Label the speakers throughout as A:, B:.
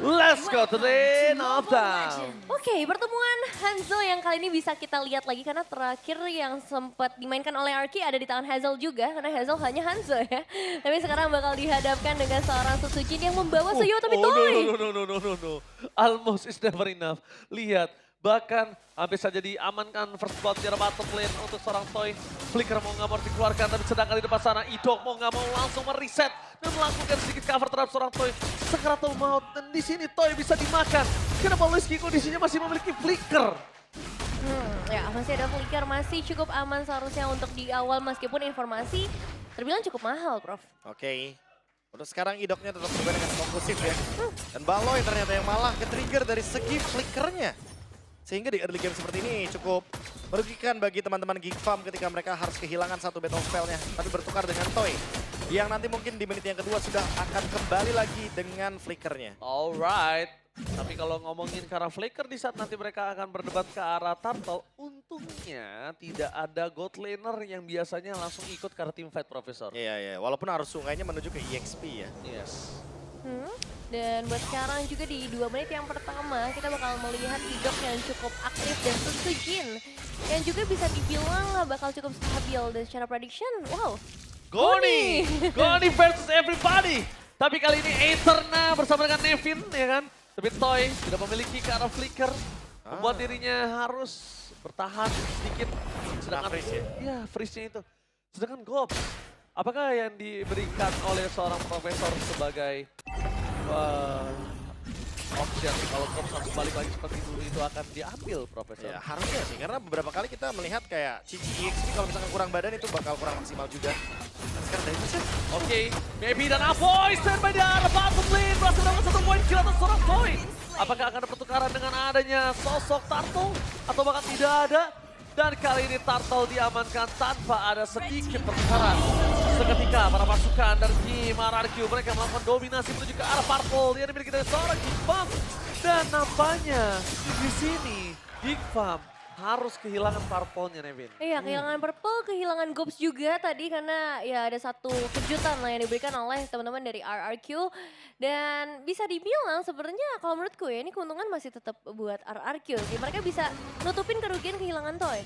A: Let's go to the knockdown.
B: Oke, pertemuan Hanzo yang kali ini bisa kita lihat lagi karena terakhir yang sempat dimainkan oleh Arki ada di tangan Hazel juga karena Hazel hanya Hanzo ya. Tapi sekarang bakal dihadapkan dengan seorang Susujin yang membawa Suyo tapi Toy.
A: No. Almost is never enough. Lihat, bahkan hampir saja diamankan first blood di bottom lane untuk seorang Toy. Flicker mau nggak mau dikeluarkan, tapi sedangkan di depan sana Idok mau nggak mau langsung mereset dan melakukan sedikit cover terhadap seorang Toy. Sekaratul maut, dan di sini Toy bisa dimakan. Kenapa Luiski kondisinya masih memiliki Flicker?
B: Ya masih ada Flicker, masih cukup aman seharusnya untuk di awal meskipun informasi terbilang cukup mahal, Prof.
C: Oke. Untuk sekarang Idoknya tetap bermain dengan fokusif ya. Dan Baloi ternyata yang malah ke-trigger dari segi flickernya. Sehingga di early game seperti ini cukup merugikan bagi teman-teman Geek Farm ketika mereka harus kehilangan satu battle spell-nya. Tapi bertukar dengan Toy. Yang nanti mungkin di menit yang kedua sudah akan kembali lagi dengan flickernya.
A: Alright. Tapi kalau ngomongin ke arah Flicker di saat nanti mereka akan berdebat ke arah Turtle, untungnya tidak ada God Laner yang biasanya langsung ikut ke arah team fight, Profesor.
C: Iya. Walaupun arus sungainya menuju ke EXP ya.
A: Yes.
B: Dan buat sekarang juga di 2 menit yang pertama kita bakal melihat Idok yang cukup aktif dan Susujin yang juga bisa dibilang bakal cukup stabil dan secara prediction, wow.
A: Goni versus everybody. Tapi kali ini Aetherna bersama dengan Nevin ya kan. Tapi Toy tidak memiliki ke arah Flicker. Membuat dirinya harus bertahan sedikit. Sedangkan
C: freeze ya?
A: Iya, freeze-nya itu. Sedangkan Gob, apakah yang diberikan oleh seorang profesor sebagai option kalau Gob harus balik lagi seperti dulu itu akan diambil, Profesor?
C: Ya harusnya sih, karena beberapa kali kita melihat kayak Cici EXP kalau misalkan kurang badan itu bakal kurang maksimal juga. Dan sekarang dari itu
A: Oke, Maybe dan Avoy standby di arah bottom lane. Berhasil mendapatkan satu poin kill atas seorang Toy. Apakah akan ada pertukaran dengan adanya sosok Turtle atau bahkan tidak ada? Dan kali ini Turtle diamankan tanpa ada sedikit pertukaran. Seketika para pasukan dari tim RRQ mereka melakukan dominasi menuju ke arah Purple yang dimiliki dari seorang Geek Farm. Dan nampaknya di sini Geek Farm harus kehilangan Purple-nya, Nevin.
B: Iya, kehilangan Purple, kehilangan Gobs juga tadi karena ya ada satu kejutan lah yang diberikan oleh teman-teman dari RRQ. Dan bisa dibilang sebenarnya kalau menurutku ya ini keuntungan masih tetap buat RRQ. Jadi mereka bisa nutupin kerugian kehilangan Toy.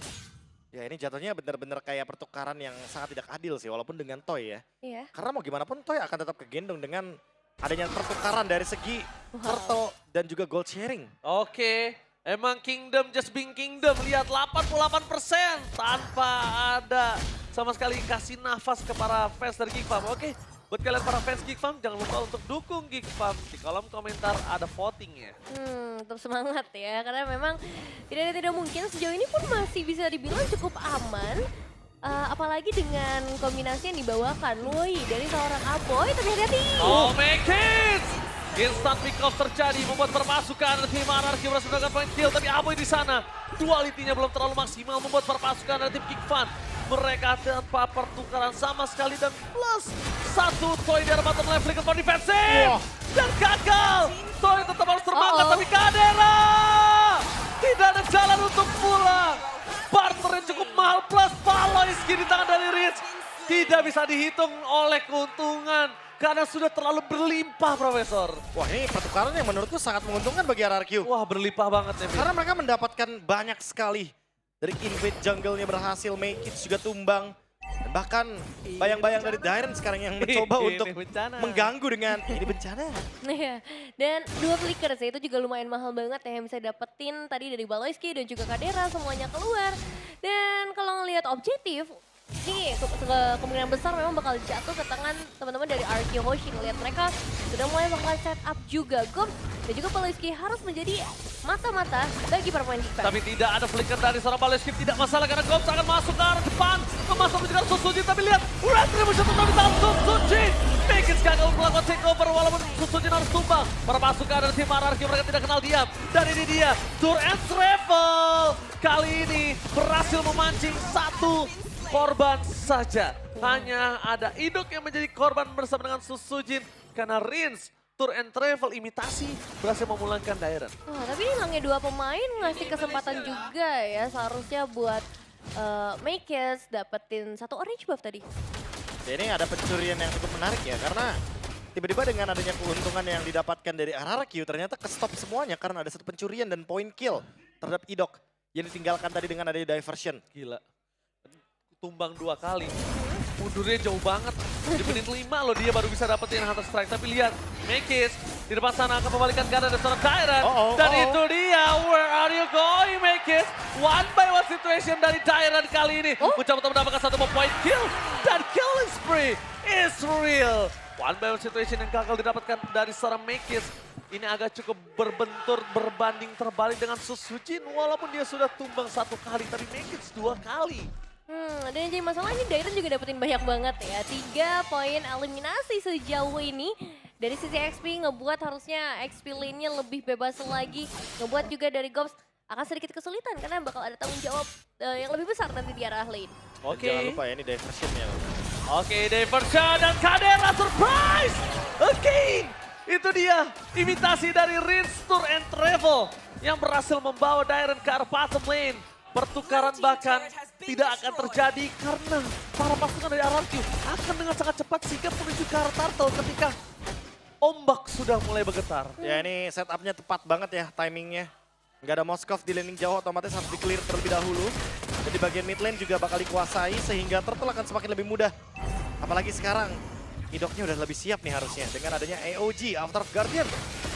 C: ya ini jatuhnya benar-benar kayak pertukaran yang sangat tidak adil sih walaupun dengan Toy ya.
B: Iya.
C: Karena mau gimana pun Toy akan tetap kegendong dengan adanya pertukaran dari segi turtle dan juga gold sharing.
A: Oke, emang Kingdom just being Kingdom. Lihat 88% tanpa ada sama sekali kasih nafas ke para fans dari Geek Farm. Oke, buat kalian para fans Geek Farm jangan lupa untuk dukung Geek Farm. Di kolom komentar ada votingnya.
B: Tetap semangat ya karena memang tidak mungkin sejauh ini pun masih bisa dibilang cukup aman. Apalagi dengan kombinasi yang dibawakan Lui dari seorang Aboy terhati-hati.
A: Oh make it! Instant pick off terjadi membuat perpasukan tim RRQ berhasil mendapatkan point kill. Tapi Aboy di sana dualitinya belum terlalu maksimal membuat perpasukan dari tim Geek Farm. Mereka tanpa pertukaran sama sekali dan plus satu Toy di arah bottom lane flicker for defensive. Dan gagal. Toy tetap harus termakan tapi Kadera tidak ada jalan untuk pulang. Barter yang cukup mahal plus Baloi di tangan dari Rich. Tidak bisa dihitung oleh keuntungan karena sudah terlalu berlimpah, Profesor.
C: Wah ini pertukaran yang menurutku sangat menguntungkan bagi RRQ.
A: Wah berlimpah banget Nevin.
C: Karena mereka mendapatkan banyak sekali. Dari invade jungle-nya berhasil, make it juga tumbang. Dan bahkan bayang-bayang dari Dairen sekarang yang mencoba untuk mengganggu dengan ini bencana.
B: Iya, dan 2 flicker sih itu juga lumayan mahal banget ya yang bisa dapetin tadi dari Baloyski dan juga Kadera semuanya keluar. Dan kalau ngelihat objektif, ini kemungkinan besar memang bakal jatuh ke tangan teman-teman dari RQ Hoshin. Lihat mereka sudah mulai bakal set up juga Gobs dan juga Baloyski harus menjadi mata-mata bagi para pemain Geek Farm.
A: Tapi tidak ada flicker dari seorang Baloyski, tidak masalah karena Gobs akan masuk ke arah depan. Memasuk menuju ke arah Susujin, tapi lihat Red Revolution tetap di tangan Susujin. Biggins gagal melakukan takeover walaupun Susujin harus tumbang. Para pasukan dari tim RRQ mereka tidak kenal diam. Dan ini dia, Tour and Travel. Kali ini berhasil memancing satu korban saja. Hanya ada Idok yang menjadi korban bersama dengan Susujin karena Rins Tour and Travel imitasi berhasil memulangkan Dairen.
B: Wah, tapi ini hilangnya 2 pemain ngasih kesempatan juga ya seharusnya buat Makers dapetin 1 orange buff tadi.
C: Jadi ini ada pencurian yang cukup menarik ya karena tiba-tiba dengan adanya keuntungan yang didapatkan dari RRQ ternyata ke-stop semuanya karena ada satu pencurian dan point kill terhadap Idok yang ditinggalkan tadi dengan adanya diversion.
A: Gila. Tumbang 2 kali. Mundurnya jauh banget. Di menit 5 loh dia baru bisa dapetin Hunter Strike. Tapi lihat, Mekis di depan sana akan membalikan keadaan dari seorang Tyrant. Dan itu dia, where are you going Mekis? One by one situation dari Tyrant kali ini. Mencoba untuk mendapatkan satu point kill. Dan killing spree is real. One by one situation yang gagal didapatkan dari seorang Mekis. Ini agak cukup berbentur, berbanding terbalik dengan Susujin. Walaupun dia sudah tumbang 1 kali, tapi Mekis 2 kali.
B: Dan yang jadi masalah ini Dairon juga dapetin banyak banget ya. 3 poin eliminasi sejauh ini. Dari sisi XP ngebuat harusnya XP lane-nya lebih bebas lagi. Ngebuat juga dari Gops akan sedikit kesulitan karena bakal ada tanggung jawab yang lebih besar nanti di arah lane.
C: Jangan lupa ya ini diversionnya.
A: Diversion dan Kadera surprise! Again! Itu dia, imitasi dari Rinse Tour and Travel yang berhasil membawa Dairon ke arah bottom lane. Pertukaran bahkan tidak akan terjadi karena para pasukan dari RRQ akan dengan sangat cepat sigap menuju ke arah turtle ketika ombak sudah mulai bergetar.
C: Ya ini setupnya tepat banget ya timingnya. Nggak ada Moskov di landing jauh, otomatis harus di-clear terlebih dahulu. Dan di bagian mid lane juga bakal dikuasai sehingga turtle akan semakin lebih mudah. Apalagi sekarang, Idoknya udah lebih siap nih harusnya dengan adanya AOG, After of Guardian.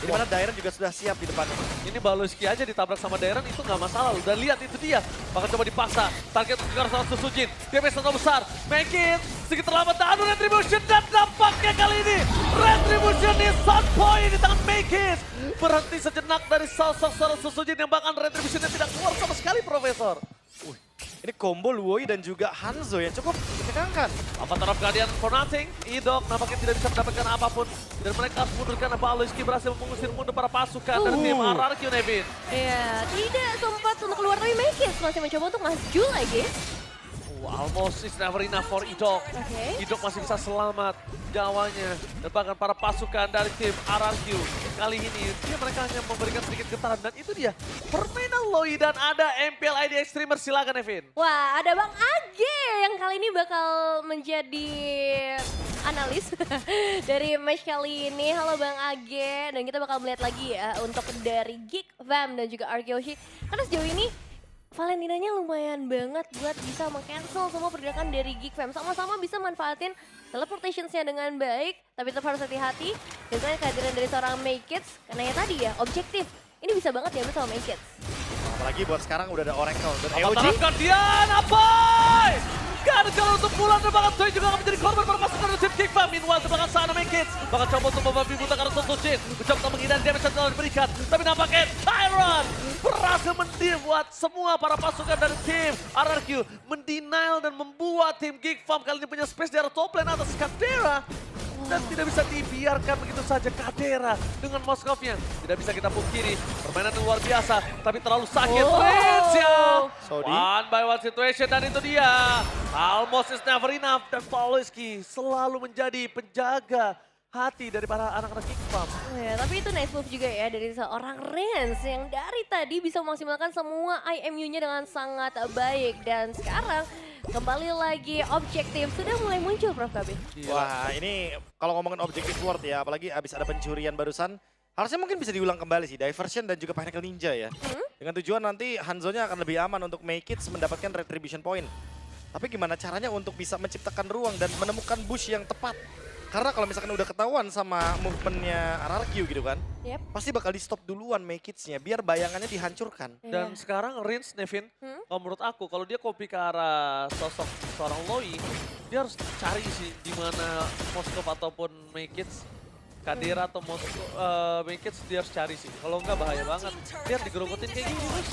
C: Di mana Dairon juga sudah siap di depannya.
A: Ini Baloyski aja ditabrak sama Dairon itu nggak masalah loh. Dan lihat itu dia, bakal coba dipaksa. Target untuk ke arah Susujin, DPS terlalu besar. Make it, sedikit terlambat, adu Retribution dan dampaknya kali ini. Retribution di sound point di tangan Make it. Berhenti sejenak dari sosok seorang Susujin yang bahkan Retributionnya tidak keluar sama sekali Profesor.
C: Ini combo Luoi dan juga Hanzo yang cukup menegangkan.
A: Avatar of Guardian for nothing. Idok nampaknya tidak bisa mendapatkan apapun. Dan mereka harus mundur karena Baloyski berhasil mengusir mundur para pasukan dari tim RRQ, Nevin.
B: Iya, tidak sempat untuk keluar tapi Mekis masih mencoba untuk maju lagi.
A: Almost is never enough for Idok. Idok masih bisa selamat nyawanya. Dan bahkan para pasukan dari tim RRQ. Kali ini mereka hanya memberikan sedikit getaran. Dan itu dia, permainan Loi dan ada MPL ID Extremer. Silakan Nevin.
B: Wah, ada Bang Age yang kali ini bakal menjadi analis dari match kali ini. Halo Bang Age. Dan kita bakal melihat lagi ya untuk dari Geek Fam dan juga Arkeoshi. Karena sejauh ini Valentinanya lumayan banget buat bisa meng-cancel semua pergerakan dari Geek Fam. Sama-sama bisa manfaatin teleportationsnya dengan baik, tapi tetap harus hati-hati. Dan kehadiran dari seorang Maykits, karena ya tadi ya, objektif. Ini bisa banget diambil sama Maykits.
C: Apalagi buat sekarang udah ada Oracle dan
A: Avatar
C: AOG.
A: of Guardian, Apoy! Gagal untuk pulang dan bahkan Toy juga akan menjadi korban para pasukan dari tim Geek Fam. Meanwhile, sebelah sana Maykits bakal coba untuk membabi buta karena Susujin. Mencoba untuk menghindari damage yang telah diberikan. Tapi nampaknya Tyrant berhasil membuat semua para pasukan dari tim RRQ mendenial dan membuat tim Geek Fam kali ini punya space di arah top lane atas Kadera. Dan tidak bisa dibiarkan begitu saja Kadera dengan Moskovnya. Tidak bisa kita pungkiri, permainan yang luar biasa, tapi terlalu sakit. Ritz ya! One by one situation dan itu dia. Almost is never enough dan Baloyski selalu menjadi penjaga hati dari para anak-anak Geek Fam.
B: Ya, tapi itu nice move juga ya dari seorang Rens yang dari tadi bisa memaksimalkan semua IMU-nya dengan sangat baik. Dan sekarang kembali lagi objektif sudah mulai muncul Prof KB.
C: Wah ini kalau ngomongin objektif word ya, apalagi abis ada pencurian barusan. Harusnya mungkin bisa diulang kembali sih, Diversion dan juga Pinnacle Ninja ya. Dengan tujuan nanti Hanzo-nya akan lebih aman untuk make it mendapatkan retribution point. Tapi gimana caranya untuk bisa menciptakan ruang dan menemukan bush yang tepat. Karena kalau misalkan udah ketahuan sama movementnya RRQ gitu kan, pasti bakal di stop duluan make it-nya biar bayangannya dihancurkan.
A: Dan sekarang Rinse, Nevin, kalau menurut aku kalau dia copy ke arah sosok seorang Loi, dia harus cari sih di mana Moskov ataupun make it. Kadera atau Make It dia harus cari sih. Kalau enggak bahaya banget. Lihat digerogotin kayak gini terus.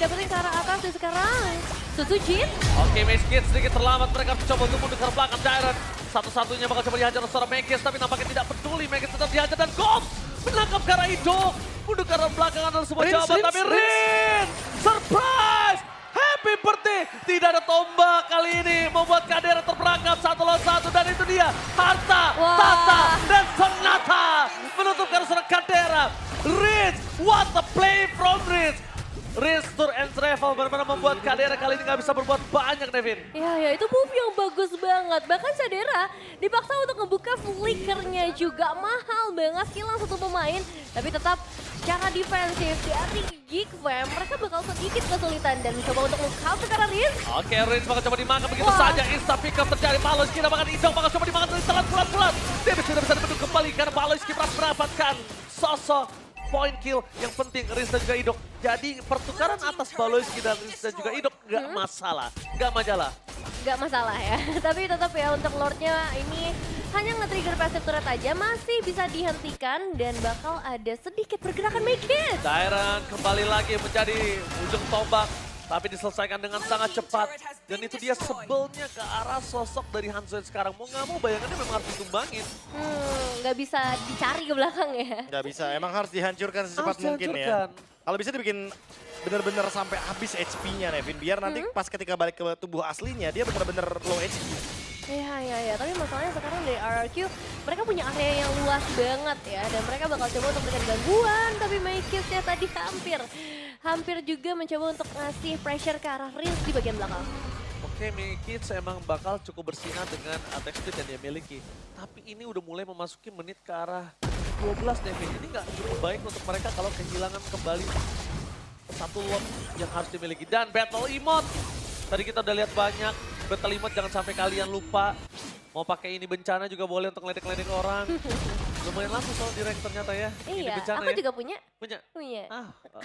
B: Dapetin ke arah atas dan sekarang Susujin.
A: Oke, Make It sedikit terlambat. Mereka harus coba untuk mundur ke belakang Dairon. Satu-satunya bakal coba dihajar oleh seorang Make It, tapi nampaknya tidak peduli. Make It tetap dihajar dan Gops menangkap ke arah Idok. Mundur ke arah belakang adalah sebuah jawaban, tapi Rin! Surprise! Happy birthday! Tidak ada tombak kali ini membuat Kadera terperangkap 1 lawan 1 dan itu dia harta, tata, dan sonata menutup karena seorang Kadera. Ritz, what a play from Ritz! Riz Tour and Travel benar-benar membuat Kadera kali ini nggak bisa berbuat banyak, Devin.
B: Ya itu move yang bagus banget. Bahkan Sadera dipaksa untuk ngebuka flickernya juga. Mahal banget, hilang satu pemain. Tapi tetap cara defensif dari Geek Fam, mereka bakal sedikit kesulitan dan mencoba untuk meng-counter karena Riz.
A: Oke, Riz bakal coba dimakan begitu
B: Wah.
A: saja. Insta pick up terjadi. Baloyski bahkan Idong bakal coba dimakan dari telan bulat-bulat. Davis tidak bisa dibendung kembali karena Baloyski berhasil mendapatkan sosok point kill yang penting Riz dan juga Idok. Jadi pertukaran atas Baloyski dan Riz dan juga Idok nggak masalah, nggak majalah.
B: Nggak masalah ya, tapi tetap ya untuk Lordnya ini hanya nge-trigger passive turret aja masih bisa dihentikan dan bakal ada sedikit pergerakan make it.
A: Dairon kembali lagi menjadi ujung tombak, tapi diselesaikan dengan sangat cepat. Dan itu dia sebelnya ke arah sosok dari Hanzo yang sekarang. Mau nggak mau bayangannya memang harus ditumbangin.
B: Nggak bisa dicari ke belakang ya.
C: Nggak bisa, emang harus dihancurkan secepat
A: Harus
C: mungkin
A: dihancurkan.
C: ya. Kalau bisa dibikin bener-bener sampai habis HP-nya Nevin, biar nanti pas ketika balik ke tubuh aslinya dia bener-bener low HP.
B: Iya, tapi masalahnya sekarang dari RRQ mereka punya area yang luas banget ya dan mereka bakal coba untuk memberikan gangguan tapi Maikisnya tadi hampir juga mencoba untuk ngasih pressure ke arah Riz di bagian belakang.
A: Oke, Mikits emang bakal cukup bersinar dengan attack speed yang dia miliki. Tapi ini udah mulai memasuki menit ke arah 12, Devin. Ini nggak cukup baik untuk mereka kalau kehilangan kembali satu lot yang harus dimiliki. Dan battle emote. Tadi kita udah lihat banyak. Battle emote jangan sampai kalian lupa. Mau pakai ini bencana juga boleh untuk ledek-ledek orang. Lumayan laku soal direct ternyata ya. Ini
B: Iya,
A: bencana
B: aku
A: ya.
B: juga punya.
A: Punya.
B: Punya.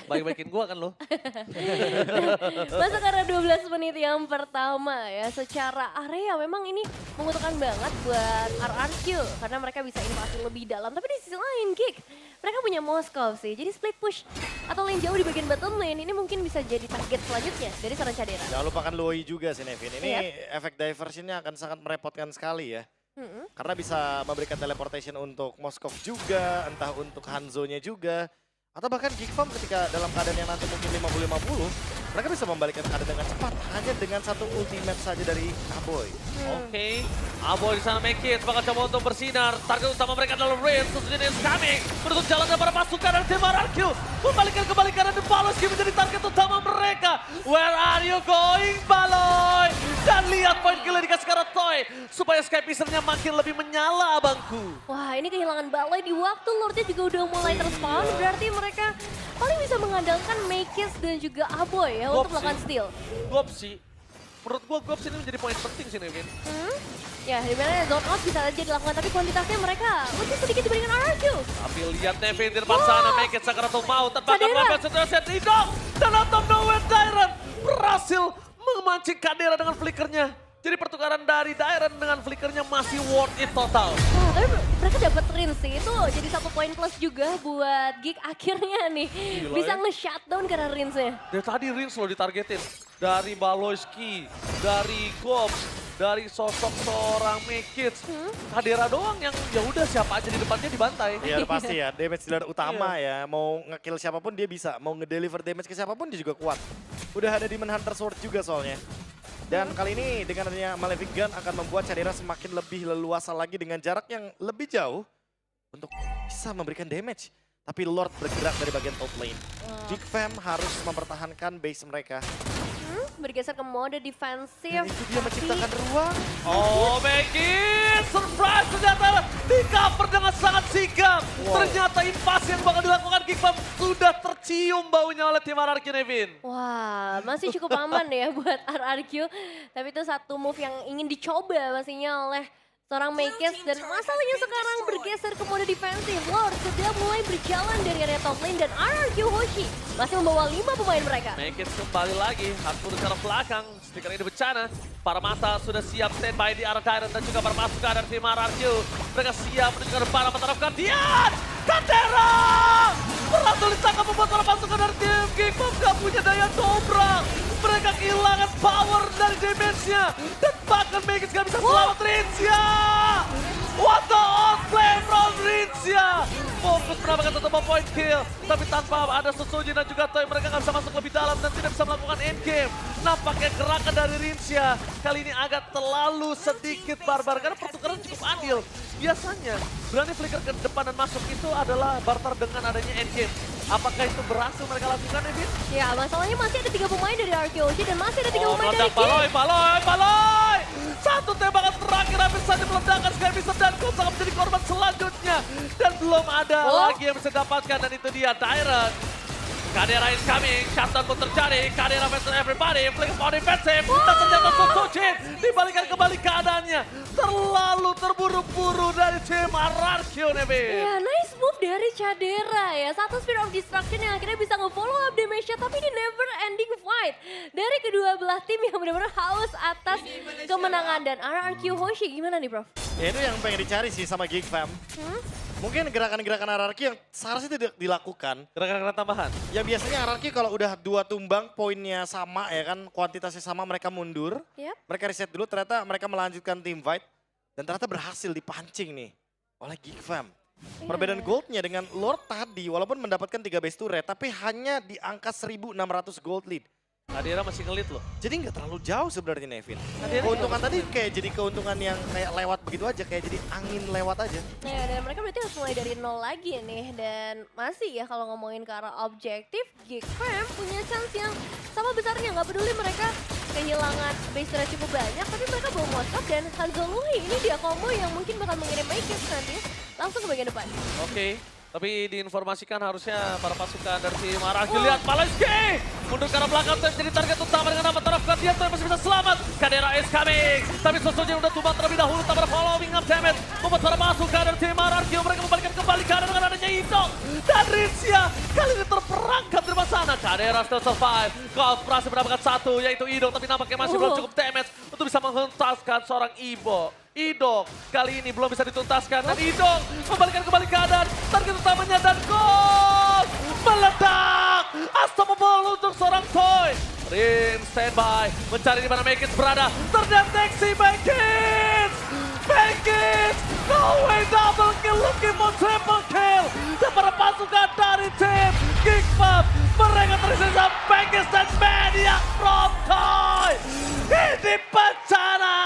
A: Baik-baikin gua kan lo.
B: Masuk karena 12 menit yang pertama ya. Secara area memang ini menguntungkan banget buat RRQ. Karena mereka bisa invasi lebih dalam. Tapi di sisi lain, Geek, mereka punya Moskov sih. Jadi split push atau lane jauh di bagian bottom lane ini mungkin bisa jadi target selanjutnya dari seorang Cadera.
C: Jangan lupakan Loi juga sih Nevin. Ini
B: Iya.
C: efek diversionnya akan sangat merepotkan sekali ya. Karena bisa memberikan teleportation untuk Moskov juga, entah untuk Hanzo-nya juga. Atau bahkan Geek Farm ketika dalam keadaan yang nanti mungkin 50-50, mereka bisa membalikkan keadaan dengan cepat. Hanya dengan satu ultimate saja dari Aboy.
A: Oke, Aboy di sana make it, bakal coba untuk bersinar. Target utama mereka adalah Riz, tentunya is coming. Menutup jalan para pasukan dari tim RRQ. Membalikkan kembali karena The Baloyski menjadi target utama mereka. Where are you going, Baloy? Dan lihat point kill dikasih ke arah Toy. Supaya Skypicernya makin lebih menyala, abangku.
B: Wah, ini kehilangan Baloy di waktu Lordnya juga udah mulai terspawn. Berarti mereka paling bisa mengandalkan Maikis dan juga Aboy ya untuk melakukan steal.
A: Gopsi, menurut gua Gopsi ini menjadi poin penting sih, Nevin.
B: Ya, dimana zone out bisa aja dilakukan, tapi kuantitasnya mereka lebih sedikit dibandingkan RRQ.
A: Tapi lihat Nevin di depan sana, make it Sakaratul mau terbakar
B: Cadera.
A: weapon situasi Idong. Dan out of nowhere Dairon berhasil memancing Kadera dengan flickernya. Jadi pertukaran dari Dairon dengan flickernya masih worth it total.
B: Wah, tapi mereka dapat rinse sih, itu jadi 1 poin plus juga buat Geek akhirnya nih.
A: Gila
B: Bisa
A: ya.
B: nge-shutdown karena rinse-nya.
A: Dari tadi Rins loh ditargetin. Dari Baloyski, dari Gops, dari sosok seorang Mekits. Kadera doang yang ya udah siapa aja di depannya dibantai.
C: Ya udah pasti ya, damage dealer utama ya. Mau nge-kill siapapun dia bisa, mau nge-deliver damage ke siapapun dia juga kuat. Udah ada Demon Hunter Sword juga soalnya. Dan kali ini dengan adanya Malefic Gun akan membuat Cadera semakin lebih leluasa lagi dengan jarak yang lebih jauh untuk bisa memberikan damage. Tapi Lord bergerak dari bagian top lane. Geek Fam harus mempertahankan base mereka.
B: Bergeser ke mode defensif.
C: Dan itu dia menciptakan ruang.
A: Oh, Meggy, surprise ternyata di cover dengan sangat sigap. Ternyata invasi yang bakal dilakukan Geekfam sudah tercium baunya oleh tim RRQ, Nevin.
B: Wah, masih cukup aman ya buat RRQ. Tapi itu satu move yang ingin dicoba pastinya oleh seorang Maikis. Dan masalahnya sekarang bergeser ke mode defensif. Lord sudah mulai berjalan dari area top lane dan RRQ Hoshi masih membawa 5 pemain mereka.
A: Meggy kembali lagi, harus turun ke arah belakang. Stiker ini bencana. Para mata sudah siap standby di arah Dairon dan juga para pasukan dari tim RRQ. Mereka siap menunjukkan para mata Guardian. Kadera! Berhasil ditangkap membuat para pasukan dari tim Geekfam gak punya daya dobrak. Mereka kehilangan power dari damage-nya. Dan bahkan Meggy gak bisa selamat Rinsya. What the outplay from Rinsya. Fokus mendapatkan satu point kill. Tapi tanpa ada Susuji dan juga Toy, mereka gak bisa masuk lebih dalam dan tidak bisa melakukan endgame. Nampaknya gerakan dari Rinsya kali ini agak terlalu sedikit barbar karena pertukaran cukup adil. biasanya berani flicker ke depan dan masuk itu adalah barter dengan adanya endgame. Apakah itu berhasil mereka lakukan, Evin?
B: Ya, masalahnya masih ada 3 pemain dari Arkeoshi dan masih ada 3 pemain dari
A: meledak
B: King.
A: Baloi! Satu tembakan terakhir habis saja meledakkan Skybison dan Colt akan menjadi korban selanjutnya. Dan belum ada lagi yang bisa dapatkan dan itu dia Tyrant. Kadera is coming, shutdown pun terjadi, Kadera versus everybody, flick on defensive, dan ternyata Susujin, dibalikan kembali keadaannya. Terlalu terburu-buru dari tim Ararkio, Nevin.
B: Ya, nice move dari Cadera ya. Satu Spear of Destruction yang akhirnya bisa nge-follow up damage-nya, tapi ini never ending fight. Dari kedua belah tim yang benar-benar haus atas kemenangan. Dan Ararkio Hoshi gimana nih, Prof?
C: Ya itu yang pengen dicari sih sama Geek Fam. Mungkin gerakan-gerakan Ararki yang seharusnya tidak dilakukan.
A: Gerakan-gerakan tambahan.
C: Ya biasanya Ararki kalau udah 2 tumbang poinnya sama ya kan, kuantitasnya sama mereka mundur.
B: Yep.
C: Mereka reset dulu, ternyata mereka melanjutkan team fight. Dan ternyata berhasil dipancing nih oleh Geek Fam. Perbedaan goldnya dengan Lord tadi walaupun mendapatkan 3 base turret tapi hanya di angka 1.600 gold lead.
A: Kadera masih ngelit loh.
C: Jadi nggak terlalu jauh sebenarnya Nevin.
A: Kadera
C: Keuntungan tadi kayak jadi keuntungan yang kayak lewat begitu aja, kayak jadi angin lewat aja.
B: Ya, dan mereka berarti harus mulai dari nol lagi nih. Dan masih ya kalau ngomongin ke arah objektif, Geek Fam punya chance yang sama besarnya. Nggak peduli mereka kehilangan base turret cukup banyak, tapi mereka bawa Moskov dan Hanzolui. Ini dia combo yang mungkin bakal mengirim Makers nanti langsung ke bagian depan.
A: Oke. Tapi diinformasikan harusnya para pasukan dari tim Ararkio. Lihat Malayski mundur ke arah belakang dan jadi target utama dengan nama taraf Gladiator yang masih bisa selamat. Kadera is coming. Tapi Susujin udah tumbang terlebih dahulu. Tak ada following up damage. Membuat para pasukan dari tim Ararkio. Mereka membalikan kembali Kadera dengan adanya Indok. Dan Rizia kali ini terperangkap dari sana. Kadera still survive. Golf berhasil mendapatkan 1 yaitu Indok. Tapi nampaknya masih belum cukup damage untuk bisa menghentaskan seorang Ibo. Idok kali ini belum bisa dituntaskan dan Idok membalikan kembali keadaan target utamanya dan gol meledak unstoppable untuk seorang Toy. Rim standby mencari di mana Mekins berada, terdeteksi Mekins no way, double kill, looking for triple kill dan para pasukan dari tim Geek Fam mereka tersisa Mekins dan Maniac from Toy. Ini bencana.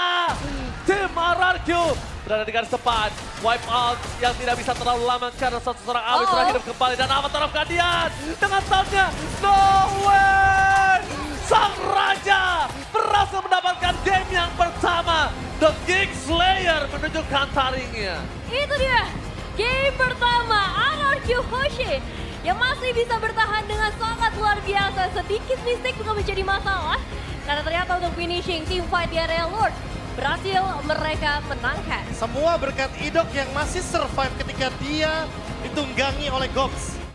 A: Tim Ararkio berada di garis depan. Wipe out yang tidak bisa terlalu lama karena satu seorang Awi sudah hidup kembali. Dan Avatar of Guardian dengan soundnya no way. Sang Raja berhasil mendapatkan game yang pertama. The Geek Slayer menunjukkan taringnya.
B: Itu dia, game pertama Ararkio Hoshi yang masih bisa bertahan dengan sangat luar biasa. Sedikit mistake bukan menjadi masalah. Karena ternyata untuk finishing team fight di area Lord berhasil mereka menangkan.
C: Semua berkat Idok yang masih survive ketika dia ditunggangi oleh Gops.